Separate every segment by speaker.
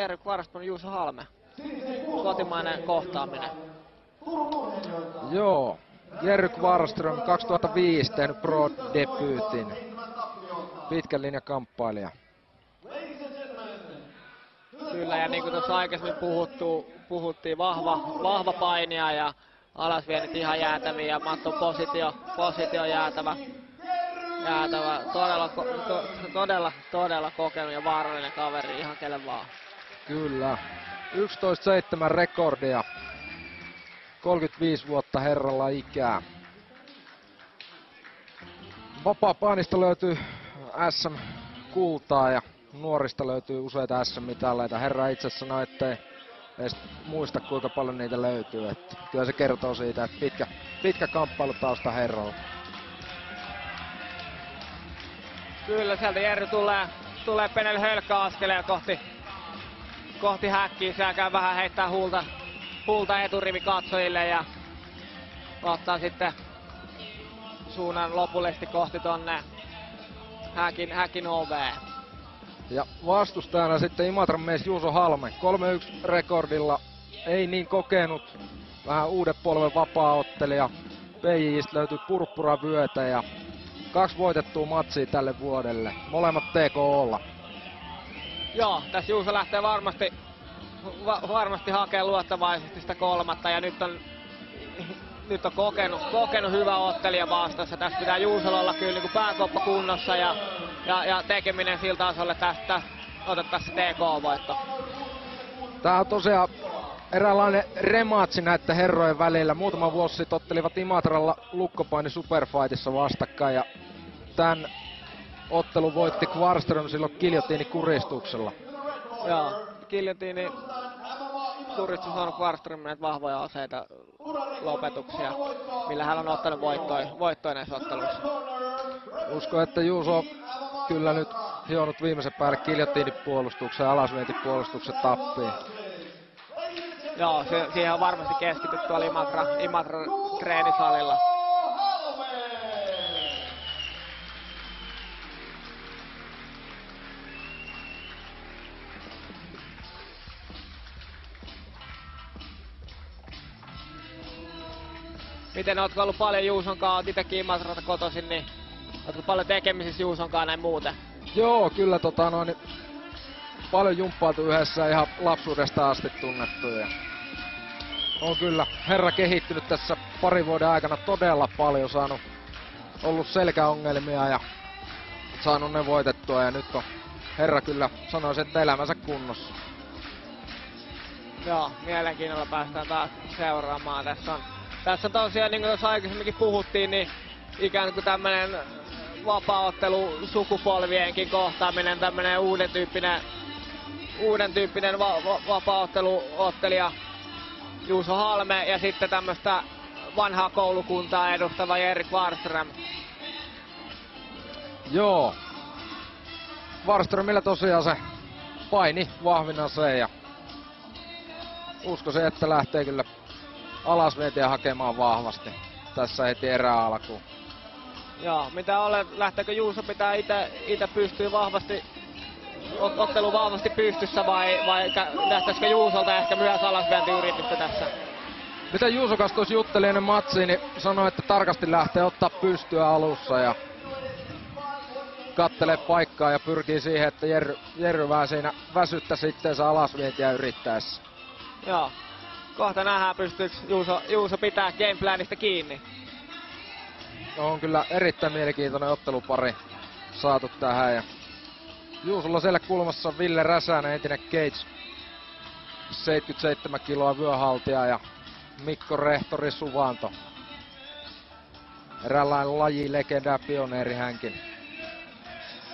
Speaker 1: Jerry Kvarström, Juuso Halme. Kotimainen kohtaaminen.
Speaker 2: Joo, Jerry Kvarström 2005 tehnyt pro-debyytin. Pitkän linjan kamppailija.
Speaker 1: Kyllä, ja niin kuin tuossa aikaisemmin puhuttiin, vahva painija ja alasviennit ihan jäätäviä ja Matton positio jäätävä. Todella kokenut ja vaarallinen kaveri ihan kelle vaan.
Speaker 2: Kyllä. 11-7 rekordia. 35 vuotta herralla ikää. Vapaapainista löytyy SM-kultaa ja nuorista löytyy useita SM-mitaleita. Herra itse sanoi, ettei edes muista kuinka paljon niitä löytyy. Että kyllä se kertoo siitä, että pitkä kamppailutausta herralla.
Speaker 1: Kyllä, sieltä Jerry tulee Penel hölkkäaskeleen kohti häkkiä. Siellä käy vähän heittää huulta eturivi katsojille ja ottaa sitten suunnan lopullisesti kohti tonne häkin oveen.
Speaker 2: Ja vastustajana sitten Imatran mies Juuso Halme. 3-1 rekordilla. Ei niin kokenut. Vähän uuden polven vapaaottelija. PJ:stä löytyy purppuravyötä ja 2 voitettua matsia tälle vuodelle. Molemmat TKO:lla. Joo,
Speaker 1: tässä Juuso lähtee varmasti hakemaan luottavaisesti sitä kolmatta ja nyt on kokenut hyvä ottelija vastassa. Tässä pitää Juusolla olla kyllä niin pääkoppa kunnossa ja tekeminen sillä tasolle tästä otettaisiin se TK-voitto.
Speaker 2: Tää on tosiaan eräänlainen rematsi näiden herrojen välillä. Muutama vuosi sitten ottelivat Imatralla Lukkopaini Superfightissa vastakkain ja tän ottelun voitti Kvarström silloin giljotiinikuristuksella.
Speaker 1: Joo, giljotiini kuristus on Kvarströmin näitä vahvoja aseita lopetuksia, millä hän on ottanut voittoja näissä otteluissa.
Speaker 2: Uskon, että Juuso on kyllä nyt hionut viimeisen päälle giljotiinipuolustuksen ja alasvientipuolustuksen tappiin.
Speaker 1: Joo, siihen on varmasti keskitytty tuolla Imatra treenisalilla. Miten ootko ollut paljon Juuson kanssa, oot itekin Imatralta kotoisin, niin ootko paljon tekemisissä Juuson kanssa näin muuten?
Speaker 2: Joo, kyllä paljon jumppailtu yhdessä ihan lapsuudesta asti tunnettu. Ja on kyllä herra kehittynyt tässä parin vuoden aikana todella paljon, ollut selkäongelmia ja saanut ne voitettua ja nyt on herra kyllä sanoisi, että elämänsä kunnossa.
Speaker 1: Joo, mielenkiinnolla päästään taas seuraamaan. Tässä on tosiaan, niin kuin tuossa aikaisemminkin puhuttiin, niin ikään kuin tämmönen vapaaottelu sukupolvienkin kohtaaminen, tämmönen uuden tyyppinen vapaaotteluottelija Juuso Halme ja sitten tämmöstä vanhaa koulukuntaa edustava Jerry Kvarström.
Speaker 2: Joo. Kvarströmillä tosiaan se paini vahvina se ja uskoisin, että lähtee kyllä alasvientiä hakemaan vahvasti tässä heti erää alkuun.
Speaker 1: Joo, mitä lähteekö Juuso pitää ite pystyy vahvasti, ottelu vahvasti pystyssä vai lähtäisikö Juusolta ehkä myös alasvientiyritystä tässä?
Speaker 2: Mitä Juuso kanssa tuossa jutteli ennen matsiin, niin sanoi, että tarkasti lähtee ottaa pystyä alussa ja kattelee paikkaa ja pyrkii siihen, että Jerry vähän siinä väsyttäisi itteensä alasvientiä yrittäessä.
Speaker 1: Joo. Kohta nähdään, pystyykö Juuso pitää gameplanista kiinni.
Speaker 2: On kyllä erittäin mielenkiintoinen ottelupari saatu tähän. Ja Juusolla siellä kulmassa Ville Räsänen, entinen Cage, 77 kiloa vyöhaltija ja Mikko Rehtori Suvanto. Eräänlainen lajilegenda ja pioneeri hänkin.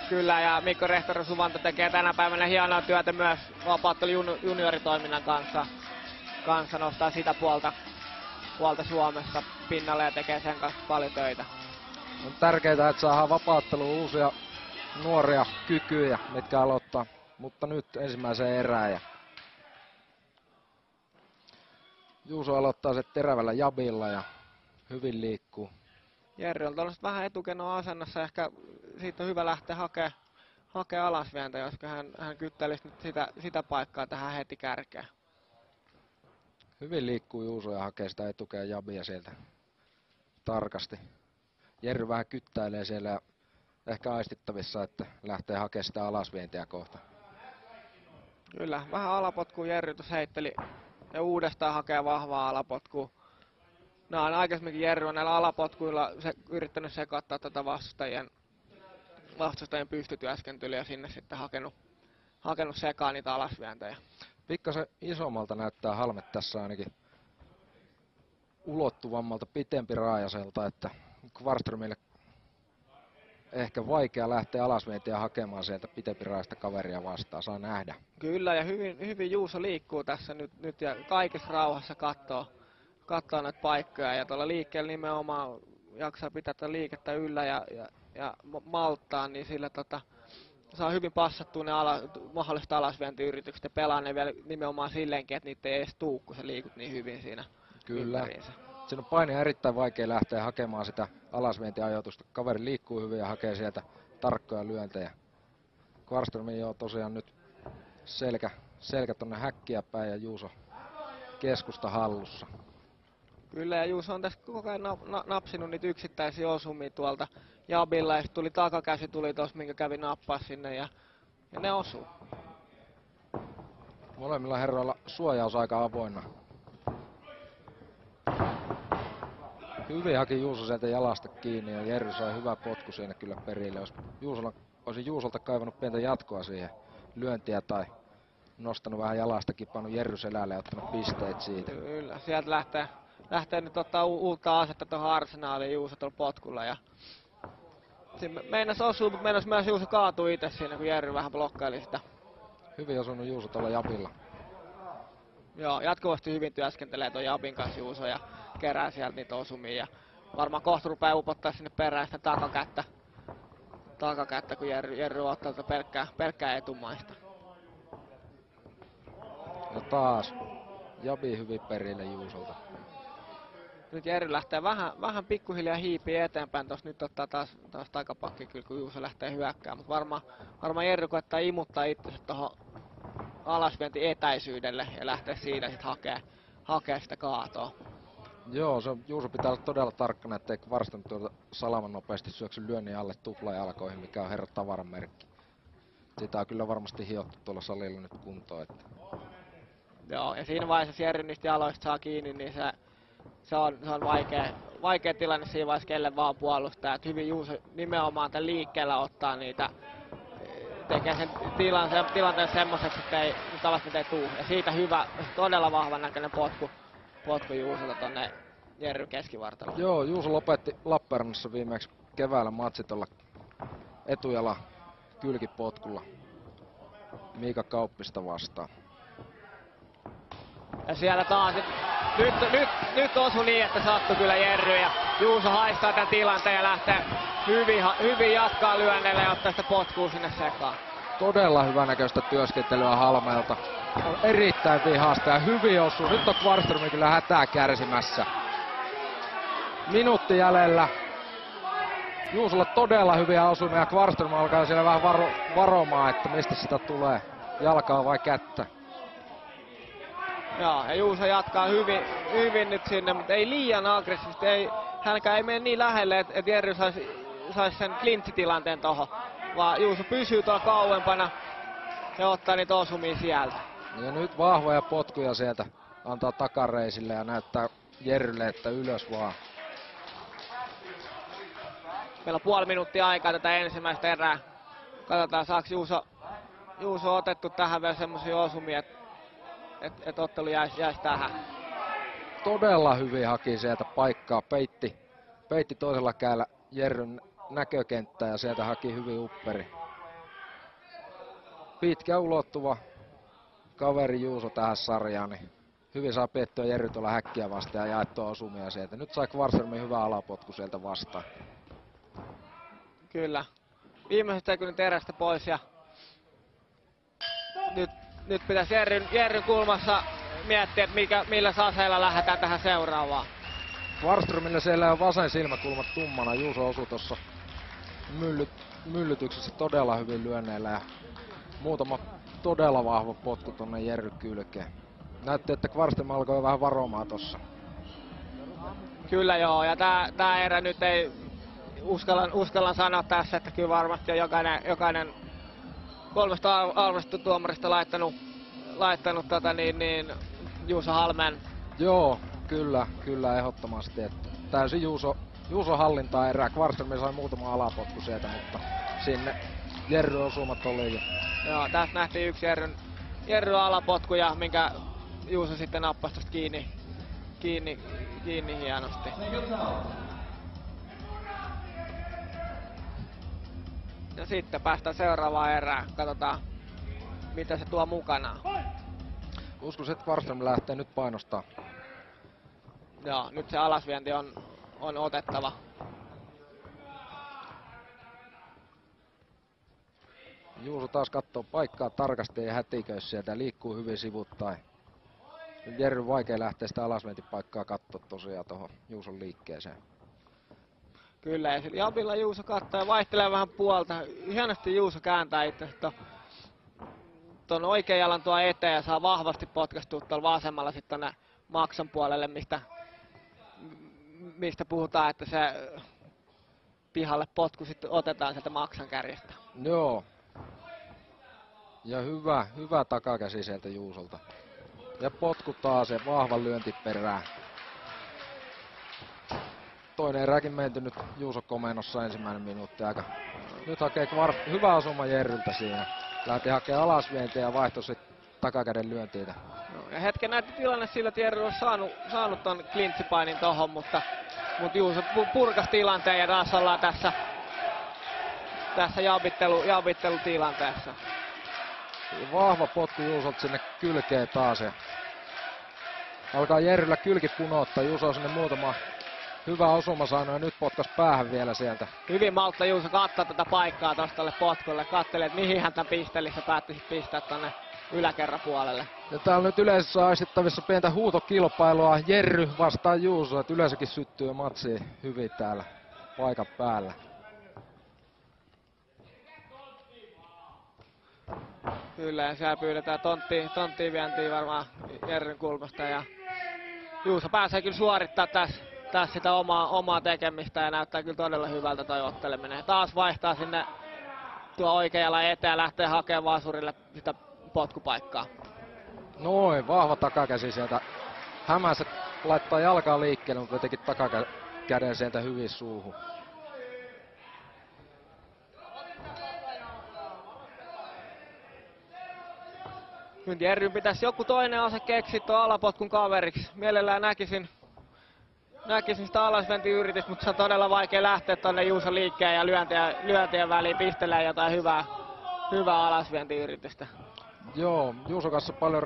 Speaker 1: Kyllä, ja Mikko Rehtori Suvanto tekee tänä päivänä hienoa työtä myös vapaaottelu junioritoiminnan kanssa nostaa sitä puolta Suomessa pinnalle ja tekee sen kanssa paljon töitä.
Speaker 2: On tärkeää, että saadaan vapaatteluun uusia nuoria kykyjä, mitkä aloittaa, mutta nyt ensimmäiseen erään. Ja Juuso aloittaa se terävällä jabilla ja hyvin liikkuu.
Speaker 1: Jerry on tuollaista vähän etukenoa asennossa, ehkä siitä on hyvä lähteä hakea alasvientä, koska hän kyttelisi nyt sitä paikkaa tähän heti kärkeen.
Speaker 2: Hyvin liikkuu Juuso ja hakee sitä etukea Jabia sieltä tarkasti. Jerry vähän kyttäilee siellä ja ehkä aistittavissa, että lähtee hakemaan sitä alasvientiä kohta.
Speaker 1: Kyllä, vähän alapotkua Jerry tuossa heitteli ja uudestaan hakee vahvaa alapotkua. No on aikaisemminkin Jerry on näillä alapotkuilla yrittänyt sekoittaa tätä vastustajien pystytyöskentelyä ja sinne sitten hakenut sekaan niitä alasvientejä.
Speaker 2: Pikkasen isommalta näyttää Halmet tässä ainakin ulottuvammalta, pitempi raajaselta, että Kvarströmille ehkä vaikea lähteä alasvientiä hakemaan sieltä pitempi raajasta kaveria vastaan, saa nähdä.
Speaker 1: Kyllä, ja hyvin Juuso liikkuu tässä nyt ja kaikessa rauhassa katsoo näitä paikkoja, ja tuolla liikkeellä nimenomaan jaksaa pitää tätä liikettä yllä ja malttaa, niin sillä saa hyvin passattua ne mahdolliset alasvientiyritykset ja pelaa ne vielä nimenomaan silleenkin, että niitä ei edes tuu, kun sä liikut niin hyvin siinä ympäriinsä.
Speaker 2: Siinä on paine erittäin vaikea lähteä hakemaan sitä alasvientiajoitusta. Kaveri liikkuu hyvin ja hakee sieltä tarkkoja lyöntejä. Kvarströmin on tosiaan nyt selkä tonne häkkiä päin ja Juuso keskusta hallussa.
Speaker 1: Kyllä, ja Juuso on tässä koko ajan napsinut niitä yksittäisiä osumia tuolta Jabilla, ja tuli takakäsi tuli tossa, minkä kävi nappaa sinne, ja ne osuu.
Speaker 2: Molemmilla herroilla suojaus aika avoinna. Hyvin haki Juuso sieltä jalasta kiinni ja Jerry sai hyvä potku siinä kyllä perille. Olisi Juusolta kaivannut pientä jatkoa siihen lyöntiä tai nostanut vähän jalasta, kipannut Jerry selälle ja ottanut pisteet siitä.
Speaker 1: Kyllä, sieltä lähtee nyt ottaa uutta asetta tuohon Arsenaaliin Juuso tuolla potkulla. Ja meinas osuu, mutta meinas myös Juuso kaatuu itse siinä, kun Jerry vähän blokkaili sitä.
Speaker 2: Hyvin osunut Juuso tuolla Jabilla.
Speaker 1: Joo, jatkuvasti hyvin työskentelee tuon Jabin kanssa Juuso ja kerää sieltä niitä osumia. Ja varmaan kohta rupeaa upottaa sinne perään sitä takakättä, kun Jerry ottaa pelkkää etumaista.
Speaker 2: Ja taas Jabi hyvin perille Juusolta.
Speaker 1: Nyt Jerry lähtee vähän pikkuhiljaa hiipii eteenpäin. Tuossa nyt ottaa taas takapakki kyllä, kun Juuso lähtee hyökkäämään. Mutta varmaan Jerry koettaa imuttaa itsensä tuohon alasvienti etäisyydelle ja lähtee siitä sitten hakee sitä kaatoa.
Speaker 2: Joo, Juuso pitää olla todella tarkkana, ettei Kvarström tuolta salaman nopeasti syöksy lyönnin alle tuplajalkoihin, mikä on herran tavaran merkki. Sitä on kyllä varmasti hiottu tuolla salilla nyt kuntoon. Että.
Speaker 1: Joo, ja siinä vaiheessa Jerry niistä jaloista saa kiinni, niin se on vaikea tilanne siinä vaiheessa, kelle vaan puolustaa. Et hyvin Juuso nimenomaan tämän liikkeellä ottaa niitä, tekee sen tilanteen semmoiseksi, että ei tuu. Ja siitä hyvä, todella vahvan näköinen potku Juusolta tonne Jerry keskivartaloon.
Speaker 2: Joo, Juuso lopetti Lappeenrannassa viimeksi keväällä matsi tuolla etujala kylkipotkulla Miika Kauppista vastaan.
Speaker 1: Ja siellä taas, nyt osui niin, että sattui kyllä Jerry ja Juuso haistaa tämän tilanteen ja lähtee hyvin jatkaa lyönneille ja ottaa sitä potkua sinne sekaan.
Speaker 2: Todella hyvänäköistä työskentelyä Halmeelta. On erittäin vihasta ja hyvin osuu. Nyt on Kvarström kyllä hätää kärsimässä. Minuutti jäljellä. Juusolla todella hyviä osumia. Kvarström alkaa siellä vähän varomaan, että mistä sitä tulee. Jalkaa vai kättä.
Speaker 1: Joo, ja Juuso jatkaa hyvin nyt sinne, mutta ei liian aggressiivisesti. Hänkään ei mene niin lähelle, että Jerry saisi sen klintsitilanteen tohon. Vaan Juuso pysyy tuolla kauempana ja ottaa niitä osumia sieltä.
Speaker 2: Ja nyt vahvoja potkuja sieltä antaa takareisille ja näyttää Jerrylle, että ylös vaan.
Speaker 1: Meillä on puoli minuuttia aikaa tätä ensimmäistä erää. Katsotaan, saako Juuso otettu tähän vielä semmosia osumia, että ottelu jäisi tähän.
Speaker 2: Todella hyvin haki sieltä paikkaa. Peitti toisella kädellä Jerryn näkökenttää ja sieltä haki hyvin upperi. Pitkä ulottuva kaveri Juuso tähän sarjaan, niin hyvin saa piettyä Jerry tuolla häkkiä vastaan ja jaettua osumia sieltä. Nyt sai Kvarströmin hyvä alapotku sieltä vastaan.
Speaker 1: Kyllä. Viimeiset sekunnit erästä pois ja nyt pitäisi Jerryn kulmassa miettiä, että millä aseella lähdetään tähän seuraavaan.
Speaker 2: Kvarströmillä siellä on vasen silmäkulma tummana. Juuso osui tossa myllytyksessä todella hyvin lyönneillä ja muutama todella vahva potku tonne Jerry kylkeen. Näytti, että Kvarström alkoi jo vähän varomaan tossa.
Speaker 1: Kyllä joo, ja tää erä nyt ei uskallan sanoa tässä, että kyllä varmasti on jokainen 3 arvostettu tuomarista laittanut Juuso Halmeen.
Speaker 2: Joo, kyllä ehdottomasti. Että täysin Juuso hallintaa erää. Kvarström sai muutama alapotku sieltä, mutta sinne Jerry osumat olikin.
Speaker 1: Joo, tässä nähtiin yksi Jerry alapotku, ja minkä Juuso sitten nappasi tosta kiinni hienosti. Ja sitten päästään seuraavaan erään. Katsotaan, mitä se tuo mukanaan.
Speaker 2: Uskoisin, että Kvarström lähtee nyt painostaa.
Speaker 1: Joo, nyt se alasvienti on otettava.
Speaker 2: Juuso taas katsoo paikkaa tarkasti ja hätiköi sieltä, liikkuu hyvin sivuttain. Nyt Jerry vaikea lähteä sitä alasvientipaikkaa katsoa tosiaan tuohon Juuson liikkeeseen.
Speaker 1: Kyllä, ja sillä Jabilla Juuso katsoo ja vaihtelee vähän puolta. Hienosti Juuso kääntää itse tuon oikean jalan tuo eteen ja saa vahvasti potkastua tuolla vasemmalla sitten tonne Maksan puolelle, mistä puhutaan, että se pihalle potku sitten otetaan sieltä Maksan kärjestä.
Speaker 2: Joo. Ja hyvä takakäsi sieltä Juusolta. Ja potku taas ja vahva lyönti perään. Toinen eräkin menty nyt Juuso komennossa ensimmäinen minuutti aika. Nyt hakee hyvä osuma Jerryltä siinä. Lähti hakemaan alasvientiä ja vaihtoi sitten takakäden lyöntiitä.
Speaker 1: No, ja hetken näytti tilanne sillä, että Jerry olisi saanut ton klintsipainin tohon, mutta Juuso purkas tilanteen ja taas ollaan tässä jabittelutilanteessa.
Speaker 2: Vahva potku Juusolta sinne kylkeen taas. Ja alkaa Jerryllä kylki punouttaa. Juuso on sinne muutama hyvä osuma saanut ja nyt potkas päähän vielä sieltä.
Speaker 1: Hyvin maltta Juuso katsoa tätä paikkaa tostalle potkulle. Kattelee, että mihin hän tämän pistelissä päätti pistää tonne yläkerrapuolelle.
Speaker 2: Ja täällä nyt yleisössä aistittavissa pientä huutokilpailua. Jerry vastaan Juuso, että yleisökin syttyy matsiin hyvin täällä paikan päällä.
Speaker 1: Kyllä, ja siellä pyydetään tonttiin vientiin varmaan Jerryn kulmasta. Ja Juuso pääsee kyllä suorittaa tässä sitä omaa tekemistä ja näyttää kyllä todella hyvältä toi otteleminen. Taas vaihtaa sinne tuo oikealla eteen ja lähtee hakemaan vasurille sitä potkupaikkaa.
Speaker 2: Noin, vahva takakäsi sieltä. Hämässä laittaa jalkaa liikkeelle, mutta jotenkin takakäden sieltä hyvin suuhun.
Speaker 1: Nyt Jerryn pitäisi joku toinen ase keksiä tuon alapotkun kaveriksi. Mielellään näkisin sitä alasventiyritystä, mutta se on todella vaikea lähteä tonne Juuson liikkeen ja lyöntien väliin pistelee jotain hyvää alasventiyritystä.
Speaker 2: Joo, Juuson kanssa paljon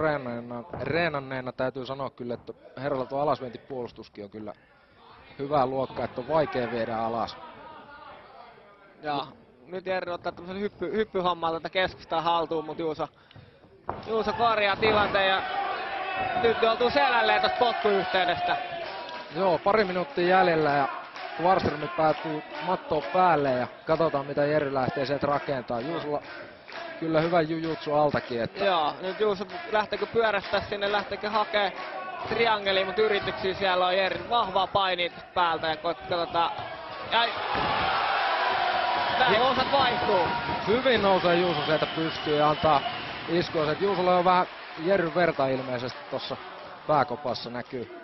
Speaker 2: reenanneena täytyy sanoa kyllä, että herralla tuo alasventipuolustuskin on kyllä hyvää luokkaa, että on vaikea viedä alas.
Speaker 1: Ja nyt Jerry ottaa tämmösen hyppyhommaa tätä keskustaa haltuun, mutta Juuso korjaa tilanteen ja nyt joutuu selälleen tosta potkuyhteydestä.
Speaker 2: Joo, pari minuuttia jäljellä ja Kvarström päätyy mattoon päälle ja katsotaan mitä Jerry lähtee sieltä rakentaa. Juusolla kyllä hyvä jujutsu altakin. Että...
Speaker 1: Joo, nyt Juuso lähteekö pyörästää sinne, lähteekö hakee triangeliin, mutta yrityksiä siellä on Jerry vahvaa painia päältä ja katsotaan. Näin osat vaihtuu.
Speaker 2: Hyvin nousee Juuso sieltä pystyyn ja antaa iskua. Että Juusolla on vähän Jerryn verta ilmeisesti tossa pääkopassa näkyy.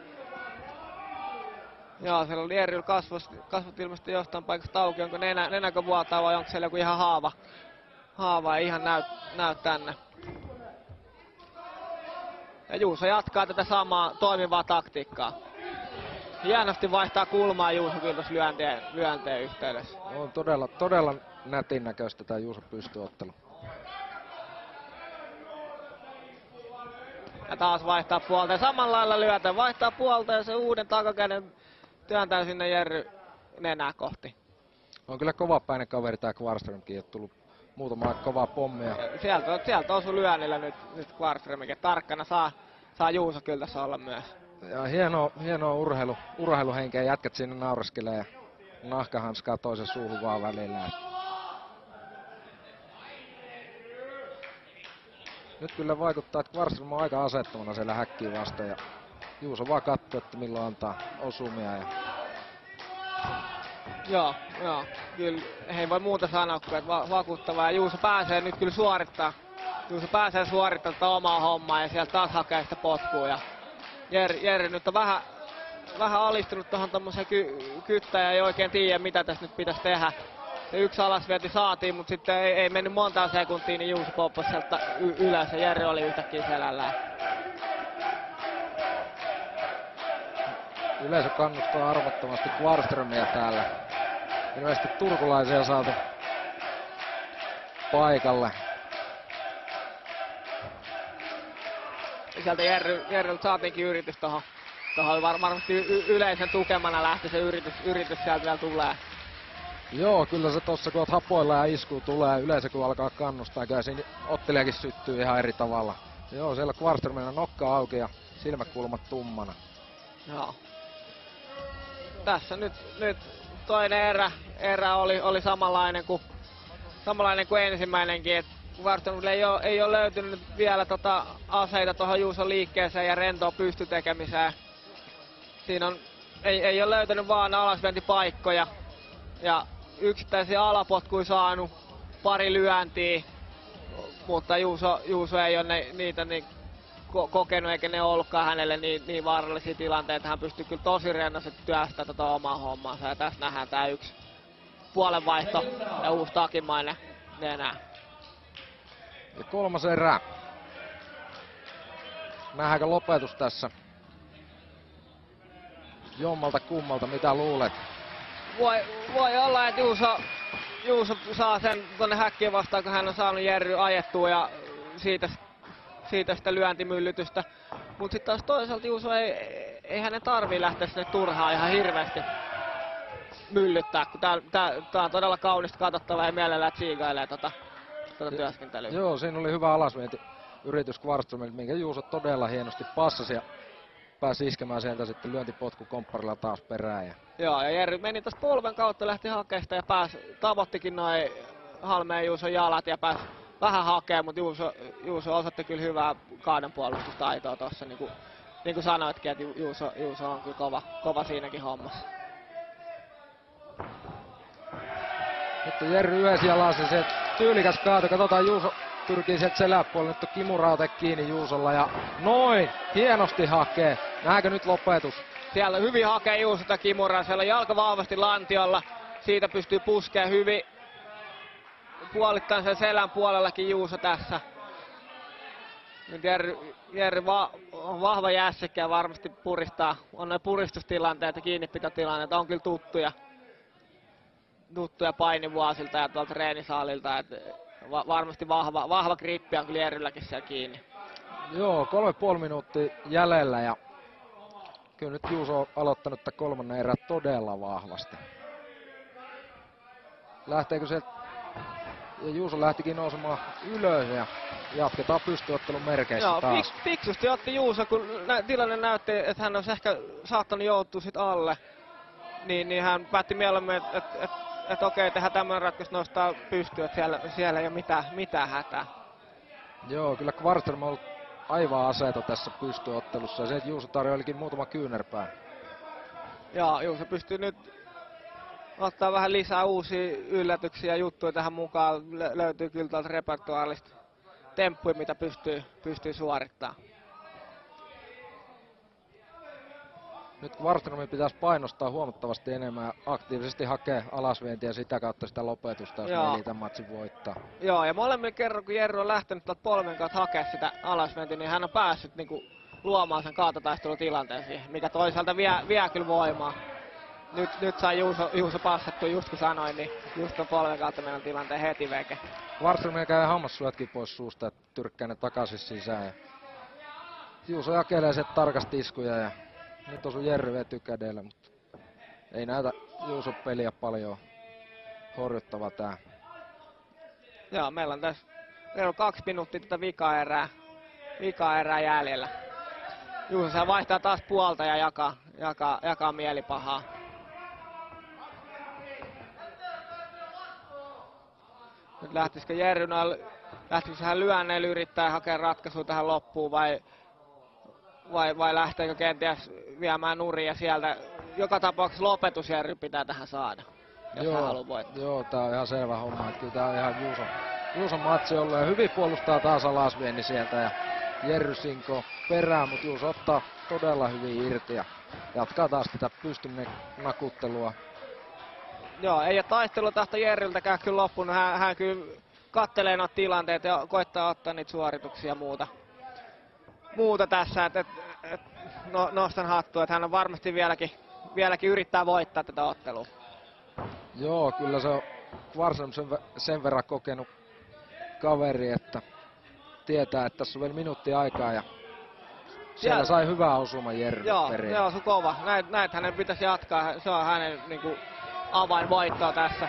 Speaker 1: Joo, siellä oli Jerryllä kasvot ilmeisesti jostain paikasta auki. Onko nenäkö vuotaa vai onko siellä joku ihan haava? Ei ihan näy tänne. Ja Juuso jatkaa tätä samaa toimivaa taktiikkaa. Hienosti vaihtaa kulmaa Juuso kyllä tuossa lyönteen yhteydessä.
Speaker 2: On todella nätin näköistä tää Juuso pystyottelu.
Speaker 1: Ja taas vaihtaa puolta ja samalla lailla lyötä. Vaihtaa puolta ja se uuden takakäden työntää sinne Jerry nenää kohti.
Speaker 2: On kyllä kovapäinen kaveri tää Kvarströmkin, on tullut muutama kovaa pommia.
Speaker 1: Sieltä osui lyönnillä nyt Kvarströmikin. Tarkkana saa Juuso kyllä tässä olla myös.
Speaker 2: Ja hienoa urheiluhenkeä. Jätkät sinne nauraskelee ja nahkahanskaa toisen suuhun vaan välillä. Nyt kyllä vaikuttaa, että Kvarström on aika asettomana siellä häkkiä vastaan ja Juuso vaan katsoo, että milloin antaa osumia.
Speaker 1: Joo. Kyllä ei voi muuta sanoa kuin, että vakuuttavaa. Ja Juuso pääsee nyt kyllä suorittaa. Juuso pääsee suorittamaan tätä omaa hommaa ja sieltä taas hakee sitä potkua. Ja Jerry nyt on vähän alistunut tuohon tommoseen kyttään ja ei oikein tiedä mitä tässä nyt pitäisi tehdä. Se yksi alasvieti saatiin, mutta sitten ei mennyt montaa sekuntia, niin Juuso poppasi sieltä ylös ja Jerry oli yhtäkkiä selällään.
Speaker 2: Yleisö kannustaa arvottomasti Kvarströmiä täällä. Ilmeisesti turkulaisia saatu paikalle.
Speaker 1: Sieltä Jerryltä saatiinkin yritys tohon. Varmasti yleisen tukemana lähti se yritys sieltä vielä tulee.
Speaker 2: Joo, kyllä se tossa kun hapoilla ja isku tulee, yleensä kun alkaa kannustaa, kyllä siinä ottelijakin syttyy ihan eri tavalla. Joo, siellä Kvarströmillä nokka auki ja silmäkulmat tummana. Joo.
Speaker 1: Tässä nyt toinen erä oli samanlainen kuin ensimmäinenkin, että Kvarströmille ei ole löytynyt vielä aseita tuohon Juuson liikkeeseen ja rentoa pystytekemiseen. Siinä ei ole löytänyt vaan alasvientipaikkoja ja yksittäisiä alapotkuja saanut, pari lyöntiä, mutta Juuso ei ole niitä kokenut eikä ne ollutkaan hänelle niin vaarallisia tilanteita. Hän pystyy kyllä tosi rennosti työstämään tätä omaa hommaansa ja tässä nähdään tää yksi puolenvaihto ja uusi takimainen nenä.
Speaker 2: Ja kolmas erä. Nähdäänkö lopetus tässä? Jommalta kummalta, mitä luulet?
Speaker 1: Voi olla, että Juuso saa sen tonne häkkiin vastaan, kun hän on saanut Jerry ajettua ja siitä sitä lyöntimyllytystä. Mut sit taas toisaalta Juuso ei hänen tarvii lähteä sinne turhaan ihan hirveästi myllyttää, kun tää on todella kaunista katsottavaa ja mielellään tsiigailee tota työskentelyä.
Speaker 2: Joo, siinä oli hyvä alasvienti yritys Kvarströmiltä, minkä Juuso todella hienosti passasi ja pääsi iskemään sieltä sitten lyöntipotku kompparilla taas perään.
Speaker 1: Joo, ja Jerry meni tuossa polven kautta, lähti hakeesta ja tavoittikin noin Halmeen Juuson jalat ja pääsi vähän hakemaan, mutta Juuso osoitti kyllä hyvää kaadenpuolustustaitoa tuossa, niin kuin sanoitkin, että Juuso on kyllä kova siinäkin hommassa.
Speaker 2: Nyt on Jerry yhdessä jalassa, se tyylikäs kaato, katsotaan Juuso pyrkii sieltä seläpuolelle, nyt on Kimuraute kiinni Juusolla ja noin, hienosti hakee. Nähdäänkö nyt lopetus?
Speaker 1: Siellä hyvin hakee Juuso tätä Kimuraa, siellä on jalka vahvasti lantiolla, siitä pystyy puskemaan hyvin. Puolittain sen selän puolellakin Juuso tässä. Nyt Jerry on vahva jässikkä ja varmasti puristaa. On ne puristustilanteet ja kiinnipitotilanteet on kyllä tuttuja painivuosilta ja tuolta treenisaalilta. Varmasti vahva grippi on kyllä Jerrylläkin siellä kiinni.
Speaker 2: Joo, 3,5 minuuttia jäljellä ja kyllä nyt Juuso on aloittanut tämän kolmannen erän todella vahvasti. Lähteekö sieltä? Ja Juuso lähtikin nousemaan ylös ja jatketaan pystyottelun merkeissä taas.
Speaker 1: Fiksusti otti Juuso, kun tilanne näytti, että hän olisi ehkä saattanut joutua sit alle. Niin hän päätti mieluummin, että okei, tehdään tämmöinen ratkaisu, nostaa pystyyn, että siellä ei ole mitään hätää.
Speaker 2: Joo, kyllä Kvarström on ollut aivan aseeton tässä pystyottelussa ja se, että Juuso tarjoilikin muutama kyynärpää.
Speaker 1: Joo, Juuso pystyy nyt ottaa vähän lisää uusia yllätyksiä ja juttuja tähän mukaan. Löytyy kyllä tuolta repertuaalista temppuja, mitä pystyy suorittamaan.
Speaker 2: Nyt Kvarströmin pitäisi painostaa huomattavasti enemmän ja aktiivisesti hakea alasvientiä ja sitä kautta sitä lopetusta, jos Neli tämän matsin voittaa.
Speaker 1: Joo, ja molemmilla kerran kun Jerry on lähtenyt tuolta polven kautta hakea sitä alasvientiä, niin hän on päässyt niinku luomaan sen kaatotaistelutilanteen siihen, mikä toisaalta vie kyllä voimaa. Nyt sai Juuso passattua, just kun sanoin, niin just ton polven kautta meidän tilanteen heti veke.
Speaker 2: Kvarströmillä käy hammassuojatkin pois suusta, että tyrkkää ne takaisin sisään. Ja Juuso jakelee sieltä tarkasti iskuja ja nyt osui Jerry vetykädellä, mutta ei näytä Juuso peliä paljon horjuttava tää.
Speaker 1: Joo, meillä on tässä 2 minuuttia tätä vikaa erää jäljellä. Juuso saa vaihtaa taas puolta ja jakaa mielipahaa. Nyt lähtisikö Jerry noilla lähtikö hän lyönneillä yrittää hakea ratkaisua tähän loppuun vai lähteekö kenties viemään nurin ja sieltä joka tapauksessa lopetusjärry pitää tähän saada, jos hän haluaa voittaa.
Speaker 2: Joo, tää on ihan selvä homma, että kyllä tää on ihan Juuson matsi ollut ja hyvin puolustaa taas alasvieni sieltä ja Jerry Sinko perään, mutta Juuso ottaa todella hyvin irti ja jatkaa taas tätä pystyminen nakuttelua.
Speaker 1: Joo, ei ole taistelutahto Jerryltäkään kyllä loppunut, hän kyllä kattelee noita tilanteita ja koittaa ottaa niitä suorituksia ja muuta tässä, että nostan hattua, että hän on varmasti vieläkin yrittää voittaa tätä ottelua.
Speaker 2: Joo, kyllä se on Kvarström sen verran kokenut kaveri, että tietää, että tässä on vielä minuutti aikaa ja siellä sai hyvää osuma Jerry perin.
Speaker 1: Joo, se on kova. Näitä hänen pitäisi jatkaa, se on hänen niinku avainvoittoa tässä.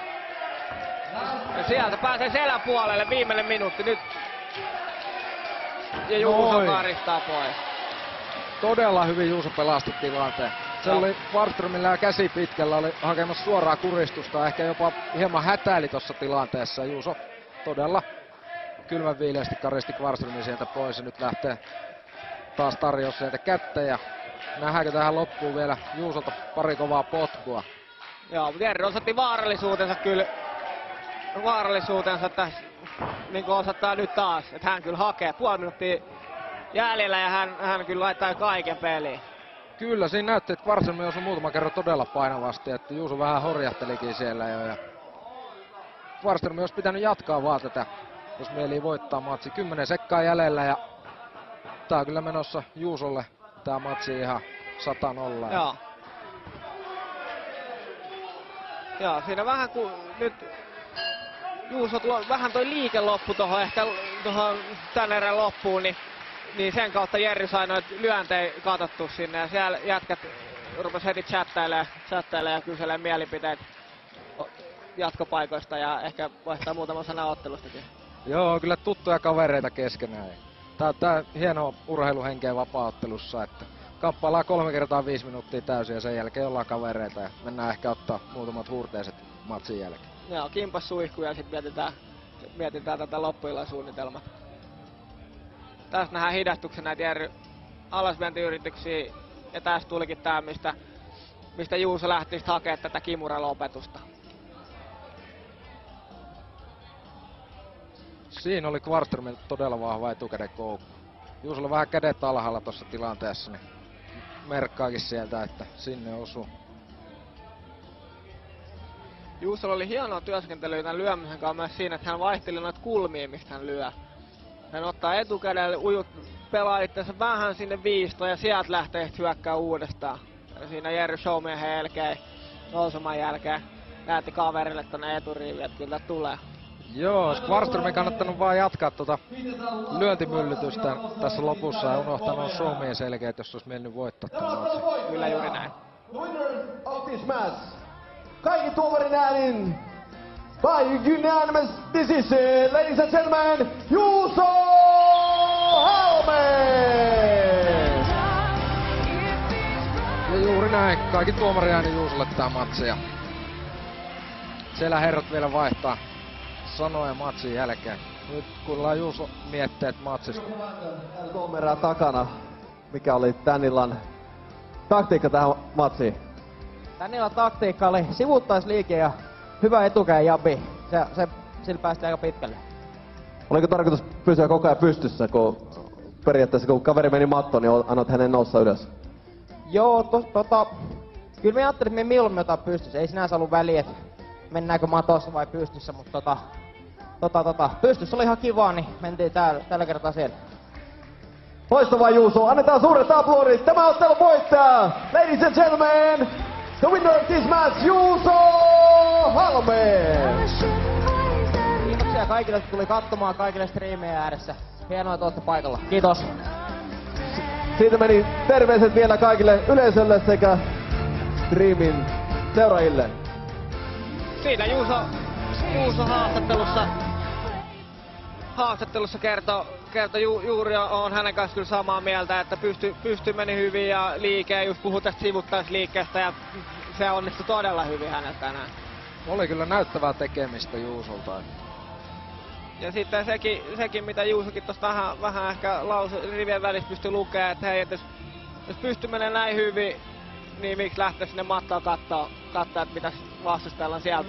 Speaker 1: Ja sieltä pääsee selän puolelle, viimeinen minuutti nyt. Ja Juuso karistaa pois.
Speaker 2: Todella hyvin Juuso pelasti tilanteen. Se oli Kvarströmillä ja käsi pitkällä, oli hakemassa suoraa kuristusta, ehkä jopa hieman hätäili tuossa tilanteessa. Juuso todella kylmän viileästi karisti Kvarströmin sieltä pois ja nyt lähtee taas tarjoaa sieltä kättä ja nähdäänkö tähän loppuun vielä Juusolta pari kovaa potkua.
Speaker 1: Joo, mutta Jerry osoitti vaarallisuutensa tässä, niin kuin osoittaa nyt taas, että hän kyllä hakee puoli minuuttia jäljellä ja hän kyllä laittaa kaiken peliin.
Speaker 2: Kyllä, siinä näytti, että Kvarström osui muutama kerran todella painavasti, että Juuso vähän horjahtelikin siellä jo. Ja Kvarström olisi pitänyt jatkaa vaan tätä, jos mieli voittaa matsi. 10 sekkaa jäljellä ja tää on kyllä menossa Juusolle tää matsi ihan 100-0.
Speaker 1: Joo. Joo, siinä vähän kun nyt Juuso vähän toi liike loppu tohon ehkä tohon tän erän loppuun, niin sen kautta Jerry sai noit lyöntejä katsottu sinne ja siellä jätkät rupes heti chattailemaan ja kyselee mielipiteet jatkopaikoista ja ehkä vaihtaa muutama sana ottelustakin.
Speaker 2: Joo, kyllä tuttuja kavereita keskenään. Tää on hienoa urheiluhenkeä vapaa-ottelussa, että kamppaillaan 3 kertaa 5 minuuttia täysin ja sen jälkeen ollaan kavereita ja mennään ehkä ottaa muutamat huurteiset matsin jälkeen.
Speaker 1: Joo, kimpas suihku ja sit mietitään tätä loppuillan suunnitelmaa. Tässä nähdään hidastuksen näitä Jerry alasvientiyrityksiä ja tässä tulikin tää mistä Juuso lähti hakemaan tätä Kimura-lopetusta.
Speaker 2: Siinä oli Kvarströmin todella vahva etukäden koukku. Juusolla vähän kädet alhaalla tuossa tilanteessa, niin merkkaakin sieltä, että sinne osuu.
Speaker 1: Juusolla oli hienoa työskentelyä tämän lyömisen kanssa myös siinä, että hän vaihteli noita kulmia, mistä hän lyö. Hän ottaa etukädelle, pelaa itseänsä vähän sinne viistoon ja sieltä lähtee hyökkää uudestaan. Ja siinä Jerry showmiehen jälkeen, nousuman jälkeen, näytti kaverille tonne eturiiviin, että kyllä tulee.
Speaker 2: Joo, olisi Kvarströmin kannattanut vaan jatkaa tuota lyöntimyllytystä tässä lopussa ja unohtanut showmien selkeät, jos olisi mennyt voittaa tämän matsin.
Speaker 1: Kyllä juuri näin.
Speaker 3: Kaikki tuomarin äänin by unanimous decision, ladies and gentlemen, Juuso Halme!
Speaker 2: Ja juuri näin, kaikki tuomarin ääni Juusolle tää matsi ja siellä herrat vielä vaihtaa sanoja matsin jälkeen. Nyt kuullaan Juuso mietteet matsista.
Speaker 3: 3 erää takana. Mikä oli tän illan taktiikka tähän matsiin?
Speaker 4: Tän illan taktiikka oli sivuuttaisliike ja hyvä etukäin jabi. Sillä päästiin aika pitkälle.
Speaker 3: Oliko tarkoitus pysyä koko ajan pystyssä, periaatteessa kun kaveri meni mattoon, niin annat hänen noussa ylös?
Speaker 4: Joo, kyllä me ajattelin, että me mieluummin jotain pystyssä. Ei sinänsä ollut väliä, että mennäänkö matossa vai pystyssä, mutta pystyssä oli ihan kivaa, niin mentiin tällä kertaa siellä.
Speaker 3: Loistavaa Juuso, annetaan suuret aplodit, tämä ottelu voittaa! Ladies and gentlemen, the winner of this match, Juuso Halme!
Speaker 4: Kiitoksia kaikille, että tuli katsomaan, kaikille striimien ääressä. Hienoa, että olette paikalla. Kiitos!
Speaker 3: Siitä meni terveiset vielä kaikille yleisölle sekä striimin seuraajille.
Speaker 1: Siinä Juuso haastattelussa kertoi juuri on hänen kanssa kyllä samaa mieltä, että pysty meni hyvin ja liike, just puhui tästä sivuttaisliikkeestä ja se onnistui todella hyvin häneltä tänään.
Speaker 2: Oli kyllä näyttävää tekemistä Juusolta.
Speaker 1: Ja sitten sekin mitä Juusokin tosta vähän ehkä rivien välissä pystyi lukemaan, että hei, jos pystyy menemään näin hyvin, niin miksi lähtee sinne matkaan katsoa, että mitä vastustajalla on sieltä